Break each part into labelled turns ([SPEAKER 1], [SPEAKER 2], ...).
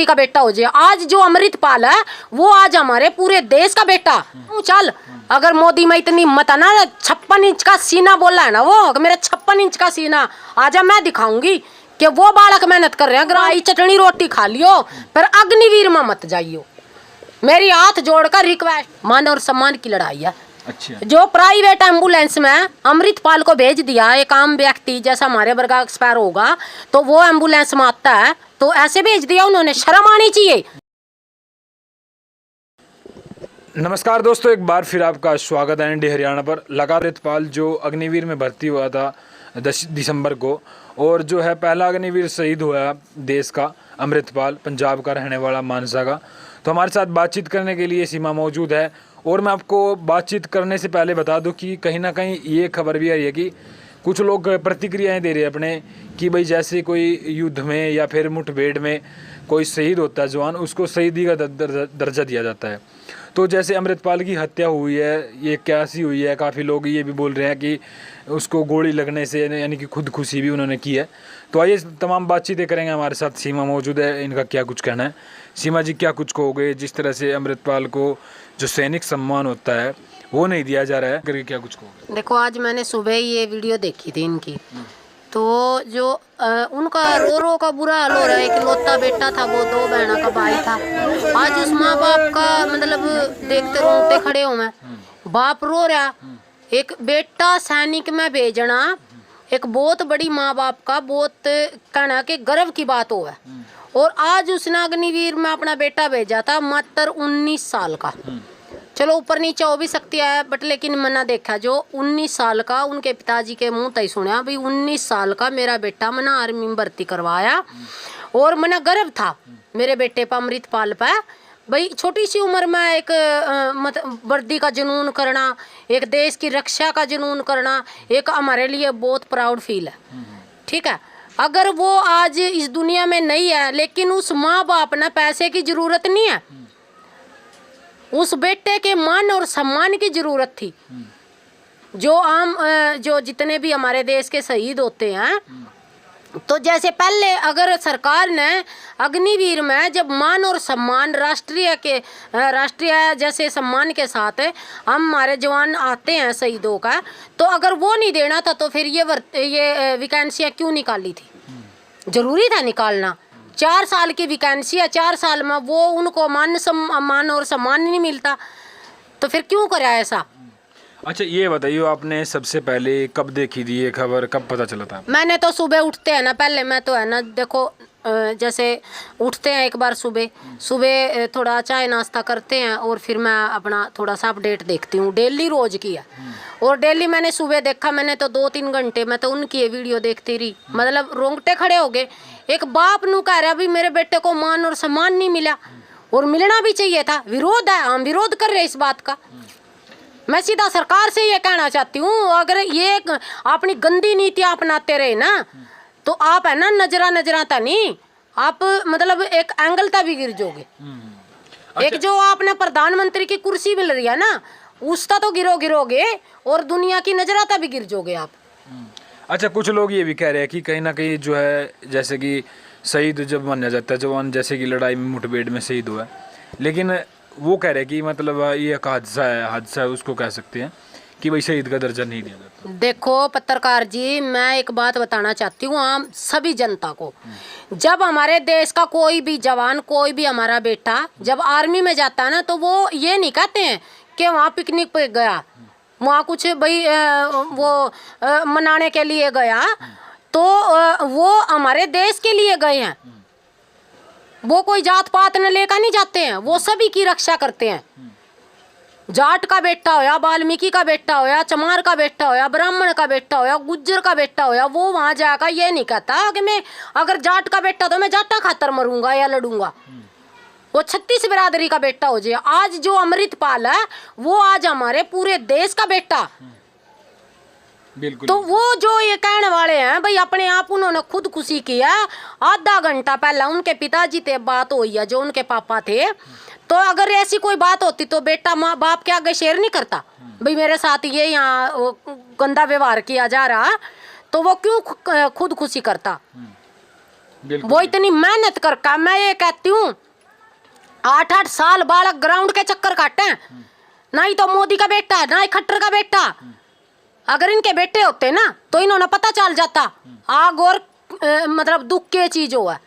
[SPEAKER 1] का बेटा हो जाए। आज जो अमृतपाल है वो आज हमारे पूरे देश का बेटा। चल, अगर मोदी में इतनी हिम्मत है ना, 56 इंच का सीना बोला है ना वो, मेरा 56 इंच का सीना आजा, मैं दिखाऊंगी कि वो बालक मेहनत कर रहे हैं। ग्राई चटनी रोटी खा लियो पर अग्निवीर में मत जाइयो। मेरी हाथ जोड़कर रिक्वेस्ट, मान और सम्मान की लड़ाई है।
[SPEAKER 2] अच्छा।
[SPEAKER 1] जो प्राइवेट एम्बुलेंस में अमृतपाल को भेज दिया, एक आम व्यक्ति जैसा हमारे वर्ग एक्सपायर होगा तो वो एम्बुलेंस में आता है, तो ऐसे भेज दिया उन्होंने, शर्म आनी चाहिए।
[SPEAKER 2] नमस्कार दोस्तों, एक बार फिर आपका स्वागत है एनडी हरियाणा पर। लगातार अमृतपाल जो अग्निवीर में भर्ती हुआ था 10 दिसंबर को, और जो है पहला अग्निवीर शहीद हुआ देश का, अमृतपाल पंजाब का रहने वाला मानसा का। तो हमारे साथ बातचीत करने के लिए सीमा मौजूद है। और मैं आपको बातचीत करने से पहले बता दूं कि कहीं ना कहीं ये खबर भी आ रही है कि कुछ लोग प्रतिक्रियाएं दे रहे हैं अपने, कि भाई जैसे कोई युद्ध में या फिर मुठभेड़ में कोई शहीद होता है जवान, उसको शहीदी का दर्जा दिया जाता है। तो जैसे अमृतपाल की हत्या हुई है, ये कैसी हुई है, काफ़ी लोग ये भी बोल रहे हैं कि उसको गोली लगने से, यानी कि खुदकुशी भी उन्होंने की है। तो आइए तमाम बातचीतें करेंगे। हमारे साथ सीमा मौजूद है, इनका क्या कुछ कहना है। सीमा जी, क्या कुछ कहोगे? जिस तरह से अमृतपाल को जो सैनिक सम्मान होता है वो नहीं दिया जा रहा है, करके क्या कुछ कहोगे?
[SPEAKER 1] देखो, आज मैंने सुबह ये वीडियो देखी थी इनकी, तो जो उनका रो रो का बुरा हाल हो रहा है। इकलौता बेटा था वो, 2 बहनों का भाई था। आज उस माँ बाप का मतलब देखते रोंगटे खड़े हो मैं, बाप रो रहा। एक बेटा सैनिक में भेजना एक बहुत बड़ी माँ बाप का बहुत कहना कि गर्व की बात हो है। और आज उसने अग्निवीर में अपना बेटा भेजा था, मात्र 19 साल का। चलो ऊपर नीचे हो भी सकती है, बट लेकिन मैंने देखा जो 19 साल का, उनके पिताजी के मुंह तय सुना भाई 19 साल का मेरा बेटा मैंने आर्मी में भर्ती करवाया। और मैंने गर्व था मेरे बेटे पर, अमृतपाल पर। भाई छोटी सी उम्र में एक वर्दी का जुनून करना, एक देश की रक्षा का जुनून करना, एक हमारे लिए बहुत प्राउड फील है। ठीक है, अगर वो आज इस दुनिया में नहीं है, लेकिन उस माँ बाप ने पैसे की जरूरत नहीं है, उस बेटे के मान और सम्मान की जरूरत थी। जो जितने भी हमारे देश के शहीद होते हैं, तो जैसे पहले अगर सरकार ने अग्निवीर में जब मान और सम्मान राष्ट्रीय जैसे सम्मान के साथ हमारे जवान आते हैं शहीदों का, तो अगर वो नहीं देना था तो फिर ये वैकेंसियाँ क्यों निकाली थी? जरूरी था निकालना। 4 साल की वैकेंसी है, 4 साल में वो उनको मान और सम्मान नहीं मिलता, तो फिर क्यों करा ऐसा?
[SPEAKER 2] अच्छा, ये बताइए, आपने सबसे पहले कब देखी थी ये खबर, कब पता चला था?
[SPEAKER 1] मैंने तो सुबह उठते हैं ना, पहले मैं तो है ना, देखो जैसे उठते हैं एक बार सुबह थोड़ा चाय नाश्ता करते हैं, और फिर मैं अपना थोड़ा सा अपडेट देखती हूँ, डेली रोज की है। और डेली मैंने सुबह देखा, मैंने तो 2-3 घंटे मैं तो उनकी ये वीडियो देखती रही, मतलब रोंगटे खड़े हो गए। एक बाप नू कह रहा भी मेरे बेटे को मान और सम्मान नहीं मिला, और मिलना भी चाहिए था। विरोध है, हम विरोध कर रहे हैं इस बात का। मैं सीधा सरकार से ये कहना चाहती हूँ, अगर ये अपनी गंदी नीतियाँ अपनाते रहे ना, तो आप है ना नजरा था नहीं, आप मतलब एक एंगल तक भी गिर जाओगे।
[SPEAKER 2] अच्छा।
[SPEAKER 1] एक जो आपने प्रधानमंत्री की कुर्सी मिल रही है ना, उसका तो गिरोगे, और दुनिया की नजरा तक भी गिर जाओगे आप।
[SPEAKER 2] अच्छा, कुछ लोग ये भी कह रहे हैं कि कहीं ना कहीं जो है, जैसे कि शहीद जब माना जाता है जवान, जैसे कि लड़ाई में मुठभेड़ में शहीद हुआ है, लेकिन वो कह रहे हैं कि मतलब ये एक हादसा है उसको कह सकते हैं कि भाई शहीद का दर्जा नहीं दिया जाता।
[SPEAKER 1] देखो पत्रकार जी, मैं एक बात बताना चाहती हूँ आम सभी जनता को, जब हमारे देश का कोई भी जवान, कोई भी हमारा बेटा जब आर्मी में जाता है ना, तो वो ये नहीं कहते हैं कि वहाँ पिकनिक पे गया, वहाँ कुछ भाई वो मनाने के लिए गया, तो वो हमारे देश के लिए गए हैं। वो कोई जात पात न लेकर नहीं जाते हैं, वो सभी की रक्षा करते हैं। जाट का बेटा होया, वाल्मीकि का बेटा होया, चमार का बेटा होया, ब्राह्मण का बेटा होया, गुज्जर का बेटा होया, वो वहाँ जाकर ये नहीं कहता कि मैं अगर जाट का बेटा तो मैं जाटा खातर मरूंगा या लड़ूंगा। वो 36 बिरादरी का बेटा हो जाए। आज जो अमृतपाल है वो आज हमारे पूरे देश का बेटा।
[SPEAKER 2] बिल्कुल।
[SPEAKER 1] तो वो जो ये कहने वाले हैं भाई अपने आप उन्होंने खुदकुशी किया, आधा घंटा पहले उनके पिताजी से बात हुई है, जो उनके पापा थे। तो अगर ऐसी कोई बात होती तो बेटा माँ बाप के आगे शेयर नहीं करता भाई मेरे साथ ये यहाँ गंदा व्यवहार किया जा रहा, तो वो क्यों खुदकुशी करता?
[SPEAKER 2] बिल्कुल।
[SPEAKER 1] वो इतनी मेहनत करके, मैं ये कहती हूँ 8-8 साल बालक ग्राउंड के चक्कर काटे हैं। ना ही तो मोदी का बेटा, ना ही खट्टर का बेटा। अगर इनके बेटे होते ना तो इन्होंने पता चल जाता आग और मतलब दुख की चीज हो है।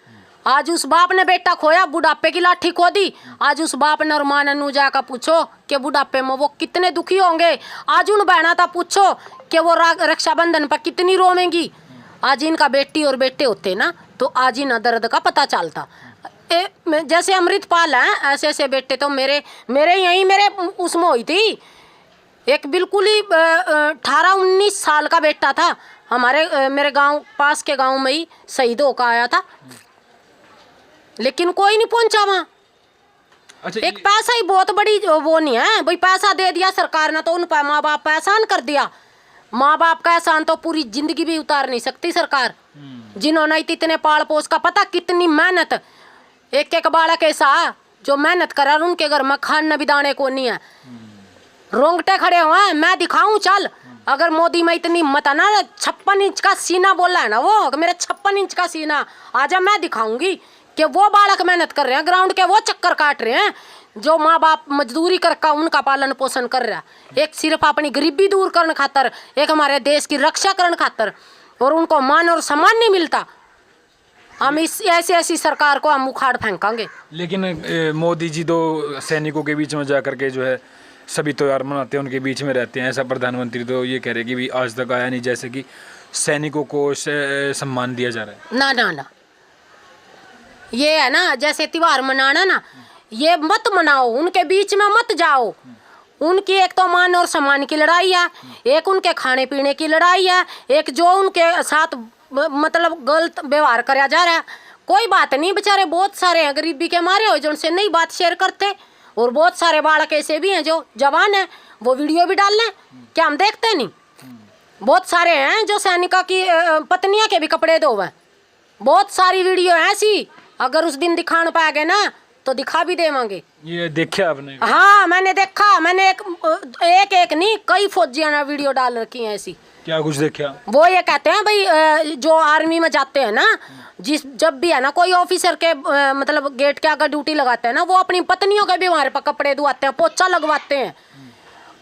[SPEAKER 1] आज उस बाप ने बेटा खोया, बुढ़ापे की लाठी खो दी। आज उस बाप ने और माँ ने नू जाकर पूछो कि बुढ़ापे में वो कितने दुखी होंगे। आज उन बहना था पूछो कि वो रक्षाबंधन पर कितनी रोवेंगी। आज इनका बेटी और बेटे होते ना तो आज इन दर्द का पता चलता। जैसे अमृतपाल हैं, ऐसे ऐसे बेटे तो मेरे यहीं मेरे उसमें हुई थी। एक बिल्कुल ही 18-19 साल का बेटा था हमारे मेरे गांव पास के गांव में ही शहीद होकर आया था, लेकिन कोई नहीं पहुंचा वहाँ।
[SPEAKER 2] अच्छा,
[SPEAKER 1] एक पैसा ही बहुत बड़ी वो नहीं है भाई, पैसा दे दिया सरकार ने तो उन पर माँ बाप का एहसान कर दिया। माँ बाप का एहसान तो पूरी जिंदगी भी उतार नहीं सकती सरकार, जिन्होंने इतने पाल पोस का पता कितनी मेहनत। एक एक बालक ऐसा जो मेहनत करा उनके घर में खाने भी दाने को नहीं है। रोंगटे खड़े हुए हैं, मैं दिखाऊं चल। अगर मोदी में इतनी हिम्मत है ना, 56 इंच का सीना बोला है ना वो, मेरे 56 इंच का सीना आजा, मैं दिखाऊंगी कि वो बालक मेहनत कर रहे हैं ग्राउंड के, वो चक्कर काट रहे हैं जो माँ बाप मजदूरी करके उनका पालन पोषण कर रहा है। एक सिर्फ अपनी गरीबी दूर करने खातर, एक हमारे देश की रक्षा करने खातर, और उनको मान और सम्मान नहीं मिलता। हम इस ऐसी सरकार को हम उखाड़ फेंकांगे।
[SPEAKER 2] लेकिन मोदी जी तो सैनिकों के बीच में जा करके जो है सभी त्योहार मनाते हैं, उनके बीच में रहते हैं। ऐसा प्रधानमंत्री तो ये कह रहे कि भी आज तक आया नहीं, जैसे कि सैनिकों को सम्मान दिया जा रहा है।
[SPEAKER 1] ना ना ना, ये है ना जैसे त्योहार मनाना ना, ये मत मनाओ, उनके बीच में मत जाओ। उनकी एक तो मान और सम्मान की लड़ाई है, एक उनके खाने पीने की लड़ाई है, एक जो उनके साथ मतलब गलत व्यवहार कराया जा रहा है। कोई बात नहीं, बेचारे बहुत सारे हैं गरीबी के मारे हुए जो उनसे नहीं बात शेयर करते, और बहुत सारे बालक ऐसे भी हैं जो जवान हैं, वो वीडियो भी डाल लें, क्या हम देखते नहीं? बहुत सारे हैं जो सैनिका की पत्नियां के भी कपड़े धोवे। बहुत सारी वीडियो हैं ऐसी, अगर उस दिन दिखाने पाएंगे ना तो दिखा भी देवांगे।
[SPEAKER 2] ये देखा आपने?
[SPEAKER 1] हाँ मैंने देखा, मैंने एक नहीं कई फौजियों ने वीडियो डाल रखी है ऐसी।
[SPEAKER 2] क्या कुछ देखा?
[SPEAKER 1] वो ये कहते हैं भाई जो आर्मी में जाते हैं ना, जब भी है ना कोई ऑफिसर के मतलब गेट के आगे ड्यूटी लगाते हैं ना, वो अपनी पत्नियों के भी हमारे पर कपड़े धुआते हैं, पोछा लगवाते हैं।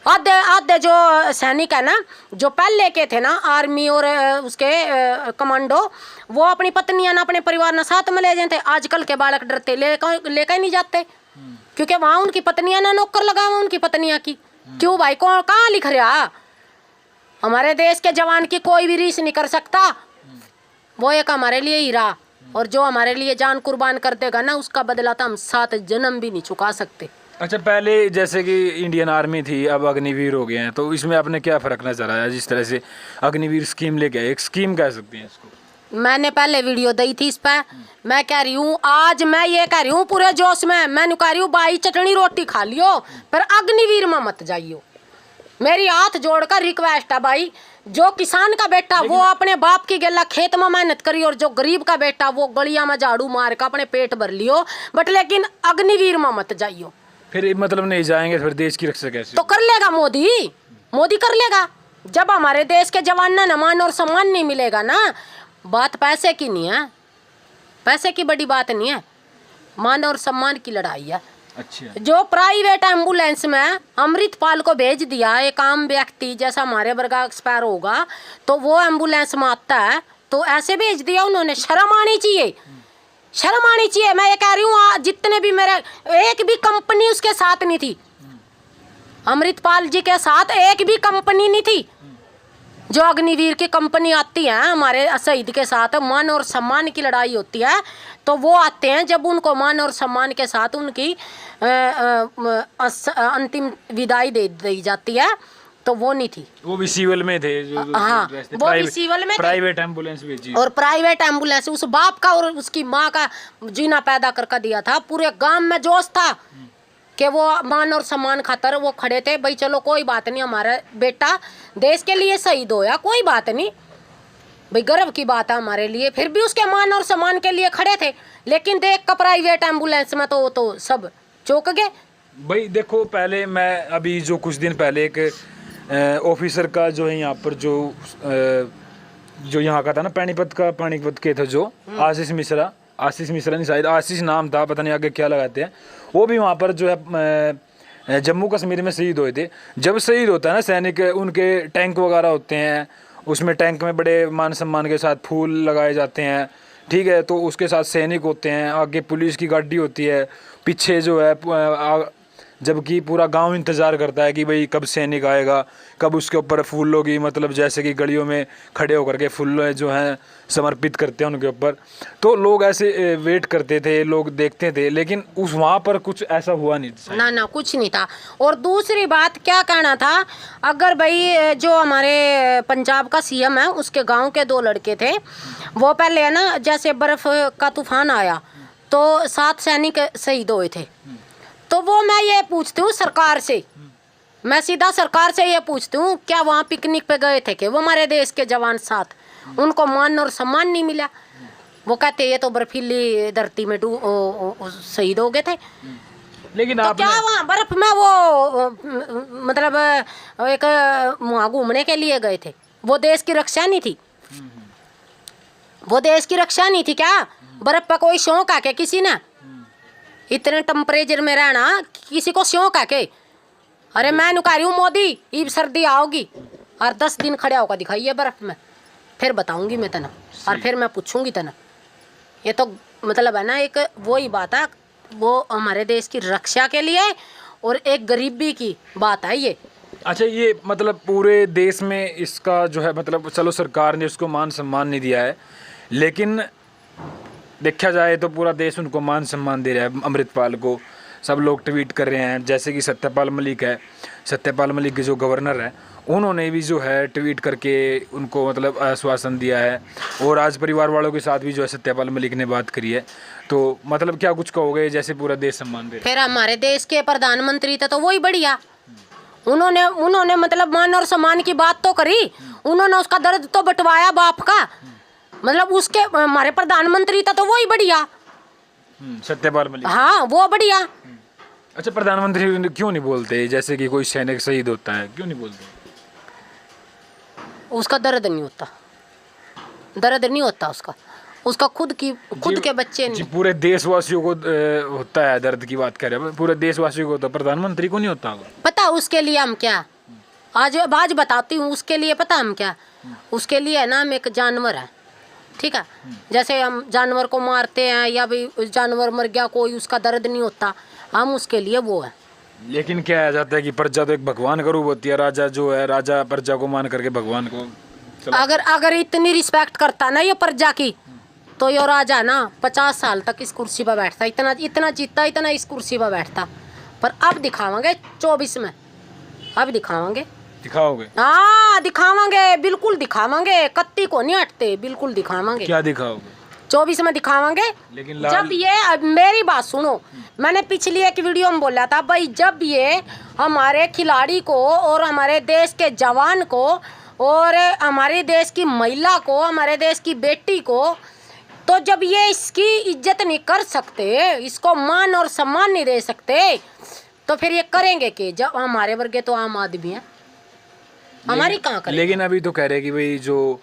[SPEAKER 1] आधे जो सैनिक है ना, जो पहले के थे ना आर्मी और उसके कमांडो, वो अपनी पत्नियां ना अपने परिवार ना साथ में ले जाते। आजकल के बालक डरते लेकर ही नहीं जाते, क्योंकि वहाँ उनकी पत्नियां ना नौकर लगा हुआ उनकी पत्नियां की। क्यों भाई, कौन कहाँ लिख रहा? हमारे देश के जवान की कोई भी रीस नहीं कर सकता। वो एक हमारे लिए हीरा, और जो हमारे लिए जान कुर्बान कर देगा ना, उसका बदला तो हम 7 जन्म भी नहीं चुका सकते।
[SPEAKER 2] अच्छा, पहले जैसे कि इंडियन आर्मी थी, अब अग्निवीर हो गए हैं, तो इसमें आपने क्या फ़र्क नजर आया? जिस तरह से अग्निवीर स्कीम लेके आए, एक स्कीम कह सकते हैं इसको।
[SPEAKER 1] मैंने पहले वीडियो दी थी इस पर, मैं कह रही हूँ आज मैं ये कह रही हूँ पूरे जोश में, मैं कह रही हूँ भाई चटनी रोटी खा लियो पर अग्निवीर में मत जाइयो। मेरी हाथ जोड़कर रिक्वेस्ट है भाई, जो किसान का बेटा वो अपने बाप की गेला खेत में मेहनत करी, और जो गरीब का बेटा वो गलिया में झाड़ू मार कर अपने पेट भर लियो, बट लेकिन अग्निवीर में मत जाइयो।
[SPEAKER 2] फिर मतलब नहीं जाएंगे, फिर देश की रक्षा कैसे?
[SPEAKER 1] तो कर लेगा मोदी कर लेगा। जब हमारे देश के जवान ना मान और सम्मान नहीं मिलेगा ना, बात पैसे की नहीं है, पैसे की बड़ी बात नहीं है, मान और सम्मान की लड़ाई है।
[SPEAKER 2] अच्छा,
[SPEAKER 1] जो प्राइवेट एम्बुलेंस में अमृतपाल को भेज दिया, एक आम व्यक्ति जैसा हमारे वर्गा एक्सपायर होगा तो वो एम्बुलेंस में आता है, तो ऐसे भेज दिया उन्होंने। शर्म आनी चाहिए, शर्म आनी चाहिए। मैं ये कह रही हूँ जितने भी मेरे, एक भी कंपनी उसके साथ नहीं थी, अमृतपाल जी के साथ एक भी कंपनी नहीं थी। जो अग्निवीर की कंपनी आती है हमारे शहीद के साथ, मान और सम्मान की लड़ाई होती है, तो वो आते हैं जब उनको मान और सम्मान के साथ उनकी अंतिम विदाई दे दी जाती है, तो वो नहीं थी।
[SPEAKER 2] वो भी सिविल में थे जो
[SPEAKER 1] हाँ, वो भी सिविल में,
[SPEAKER 2] प्राइवेट एम्बुलेंस भेजी,
[SPEAKER 1] और प्राइवेट एम्बुलेंस उस बाप का और उसकी माँ का जीना पैदा करके दिया था। पूरे गांव में जोश था कि वो मान और सम्मान खातर वो खड़े थे। भाई चलो कोई बात नहीं, हमारा बेटा देश के लिए शहीद होया, कोई बात नहीं भाई, गर्व की बात है हमारे लिए। फिर भी उसके मान और सम्मान के लिए खड़े थे, लेकिन देख का प्राइवेट एम्बुलेंस में तो सब चौंक गए।
[SPEAKER 2] भाई देखो, पहले मैं अभी जो कुछ दिन पहले एक ऑफिसर का जो है यहाँ पर जो जो यहाँ का था ना पानीपत के थे जो आशीष मिश्रा नहीं शायद आशीष नाम था, पता नहीं आगे क्या लगाते हैं, वो भी वहाँ पर जो है जम्मू कश्मीर में शहीद हुए थे। जब शहीद होता है ना सैनिक, उनके टैंक वगैरह होते हैं, उसमें टैंक में बड़े मान सम्मान के साथ फूल लगाए जाते हैं, ठीक है, तो उसके साथ सैनिक होते हैं, आगे पुलिस की गाड़ी होती है, पीछे जो है जबकि पूरा गांव इंतज़ार करता है कि भाई कब सैनिक आएगा, कब उसके ऊपर फूलों की मतलब जैसे कि गलियों में खड़े होकर के फूल जो हैं समर्पित करते हैं उनके ऊपर। तो लोग ऐसे वेट करते थे, लोग देखते थे, लेकिन उस वहाँ पर कुछ ऐसा हुआ नहीं।
[SPEAKER 1] ना कुछ नहीं था। और दूसरी बात क्या कहना था, अगर भाई जो हमारे पंजाब का सीएम है उसके गाँव के 2 लड़के थे, वो पहले है ना जैसे बर्फ़ का तूफान आया तो 7 सैनिक शहीद हुए थे। तो वो मैं ये पूछती हूँ सरकार से, मैं सीधा सरकार से ये पूछती हूँ, क्या वहाँ पिकनिक पे गए थे कि वो हमारे देश के जवान साथ, उनको मान और सम्मान नहीं मिला? वो कहते ये तो बर्फीली धरती में शहीद हो गए थे।
[SPEAKER 2] लेकिन
[SPEAKER 1] तो क्या वहाँ बर्फ में वो मतलब एक वहाँ घूमने के लिए गए थे? वो देश की रक्षा नहीं थी? वो देश की रक्षा नहीं थी क्या? बर्फ पर कोई शौक है क्या किसी ने? इतने टेम्परेचर में रहना किसी को शौक है के? अरे मैं नुका रही हूँ मोदी, ये सर्दी आओगी और 10 दिन खड़ा होकर दिखाइए बर्फ में, फिर बताऊंगी मैं तना, और फिर मैं पूछूंगी तना। ये तो मतलब है ना एक वही बात है, वो हमारे देश की रक्षा के लिए और एक गरीबी की बात है ये।
[SPEAKER 2] अच्छा, ये मतलब पूरे देश में इसका जो है मतलब चलो सरकार ने उसको मान सम्मान नहीं दिया है, लेकिन देखा जाए तो पूरा देश उनको मान सम्मान दे रहा है अमृतपाल को। सब लोग ट्वीट कर रहे हैं, जैसे कि सत्यपाल मलिक है, सत्यपाल मलिक के जो गवर्नर है उन्होंने भी जो है ट्वीट करके उनको मतलब आश्वासन दिया है, और आज परिवार वालों के साथ भी जो है सत्यपाल मलिक ने बात करी है। तो मतलब क्या कुछ कहोगे, जैसे पूरा देश सम्मान दे रहा है?
[SPEAKER 1] फिर हमारे देश के प्रधानमंत्री थे तो वही बढ़िया, उन्होंने मतलब मान और सम्मान की बात तो करी, उन्होंने उसका दर्द तो बंटवाया बाप का, मतलब उसके हमारे प्रधानमंत्री था तो वही बढ़िया,
[SPEAKER 2] सत्यपाल मलिक।
[SPEAKER 1] हाँ वो बढ़िया।
[SPEAKER 2] अच्छा, प्रधानमंत्री क्यों नहीं बोलते जैसे कि कोई सैनिक शहीद होता है, क्यों नहीं बोलते?
[SPEAKER 1] उसका दर्द नहीं होता, दर्द नहीं होता उसका खुद के बच्चे नहीं।
[SPEAKER 2] पूरे देशवासियों को होता है, दर्द की बात कर रहे हैं, पूरे देशवासियों को होता है, प्रधानमंत्री को नहीं होता होगा।
[SPEAKER 1] पता उसके लिए हम क्या, आज बताती हूँ उसके लिए, पता हम क्या, उसके लिए है ना हम एक जानवर है, ठीक है, जैसे हम जानवर को मारते हैं या भाई जानवर मर गया कोई, उसका दर्द नहीं होता, हम उसके लिए वो है।
[SPEAKER 2] लेकिन क्या आ जाता है कि प्रजा तो एक भगवान का रूप होती है, राजा जो है राजा प्रजा को मान करके भगवान को
[SPEAKER 1] अगर इतनी रिस्पेक्ट करता ना ये प्रजा की, तो ये राजा ना 50 साल तक इस कुर्सी पर बैठता, इतना जीता, इतना इस कुर्सी पर बैठता। पर अब दिखावांगे 24 में, अब दिखावांगे।
[SPEAKER 2] दिखाओगे?
[SPEAKER 1] हाँ दिखावांगे, बिल्कुल दिखावांगे, कत्ती को नहीं हटते, बिल्कुल दिखावांगे।
[SPEAKER 2] क्या दिखाओगे?
[SPEAKER 1] 24 में दिखावांगे।
[SPEAKER 2] लेकिन
[SPEAKER 1] जब ये मेरी बात सुनो, मैंने पिछली एक वीडियो में बोला था भाई, जब ये हमारे खिलाड़ी को और हमारे देश के जवान को और हमारे देश की महिला को, हमारे देश की बेटी को, तो जब ये इसकी इज्जत नहीं कर सकते, इसको मान और सम्मान नहीं दे सकते, तो फिर ये करेंगे कि जब हमारे वर्गे तो आम आदमी है, हमारी कहाँ करें?
[SPEAKER 2] लेकिन अभी तो कह रहे कि भाई जो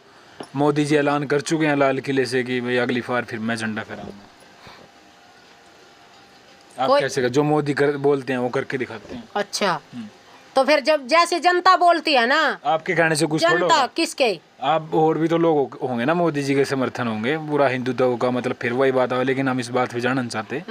[SPEAKER 2] मोदी जी ऐलान कर चुके हैं लाल किले से कि भाई अगली बार फिर मैं झंडा फहराऊंगा। आप कैसे जो मोदी बोलते हैं वो करके दिखाते हैं।
[SPEAKER 1] अच्छा, तो फिर जब जैसे जनता बोलती है ना,
[SPEAKER 2] आपके कहने से कुछ
[SPEAKER 1] जनता किसके,
[SPEAKER 2] आप और भी तो लोग होंगे ना मोदी जी के समर्थन होंगे, पूरा हिंदुत्व का मतलब फिर वही बात है। लेकिन हम इस बात पे जानना चाहते,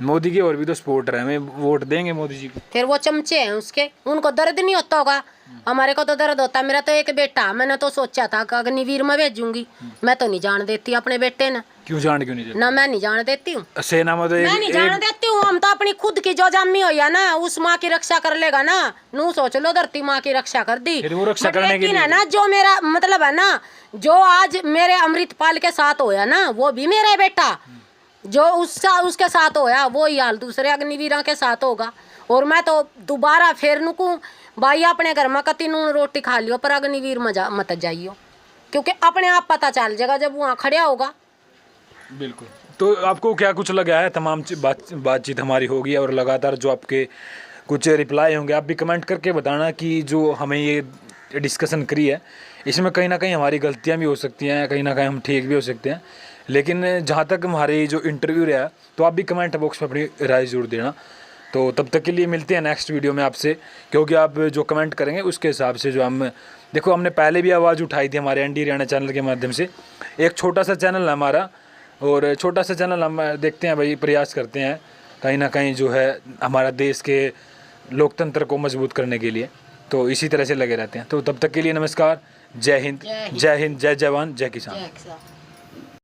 [SPEAKER 2] मोदी के और भी तो सपोर्टर है, हमें वोट देंगे मोदी जी को।
[SPEAKER 1] फिर वो चमचे हैं उसके, उनको दर्द नहीं होता होगा, हमारे को तो दर्द होता है। मेरा तो एक बेटा, मैंने तो सोचा था कि अग्निवीर में भेजूंगी, मैं तो नहीं जान देती अपने बेटे ने।
[SPEAKER 2] क्यों नहीं देती?
[SPEAKER 1] ना मैं नहीं जान देती हूँ,
[SPEAKER 2] सेना में तो
[SPEAKER 1] मैं नहीं जान देती हूँ। हम तो अपनी खुद की जो जम्मी हुई है ना, उस माँ की रक्षा कर लेगा ना, नू सोच लो धरती माँ की रक्षा कर दी।
[SPEAKER 2] फिर वो रक्षा करने के लिए
[SPEAKER 1] है ना, जो मेरा मतलब है ना, जो आज मेरे अमृतपाल के साथ होया ना, वो भी मेरा बेटा, जो उसके साथ होया वो ही हाल दूसरे अग्निवीरों के साथ होगा। और मैं तो दोबारा फिर नुकूँ भाई, अपने घर में कति नून रोटी खा लियो, पर अग्निवीर मत जाइयो, क्योंकि अपने आप पता चल जाएगा जब वहाँ खड़ा होगा।
[SPEAKER 2] बिल्कुल। तो आपको क्या कुछ लगा है, तमाम बातचीत हमारी होगी और लगातार जो आपके कुछ रिप्लाई होंगे, आप भी कमेंट करके बताना कि जो हमें ये डिस्कशन करी है, इसमें कहीं ना कहीं हमारी गलतियाँ भी हो सकती हैं, कहीं ना कहीं हम ठीक भी हो सकते हैं। लेकिन जहाँ तक हमारी जो इंटरव्यू रहा, तो आप भी कमेंट बॉक्स में अपनी राय ज़रूर देना। तो तब तक के लिए मिलते हैं नेक्स्ट वीडियो में आपसे, क्योंकि आप जो कमेंट करेंगे उसके हिसाब से जो हम देखो, हमने पहले भी आवाज़ उठाई थी हमारे एनडी हरियाणा चैनल के माध्यम से। एक छोटा सा चैनल है हमारा, और छोटा सा चैनल हम देखते हैं भाई, प्रयास करते हैं कहीं ना कहीं जो है हमारा देश के लोकतंत्र को मजबूत करने के लिए। तो इसी तरह से लगे रहते हैं। तो तब तक के लिए नमस्कार, जय हिंद, जय हिंद, जय जवान, जय किसान।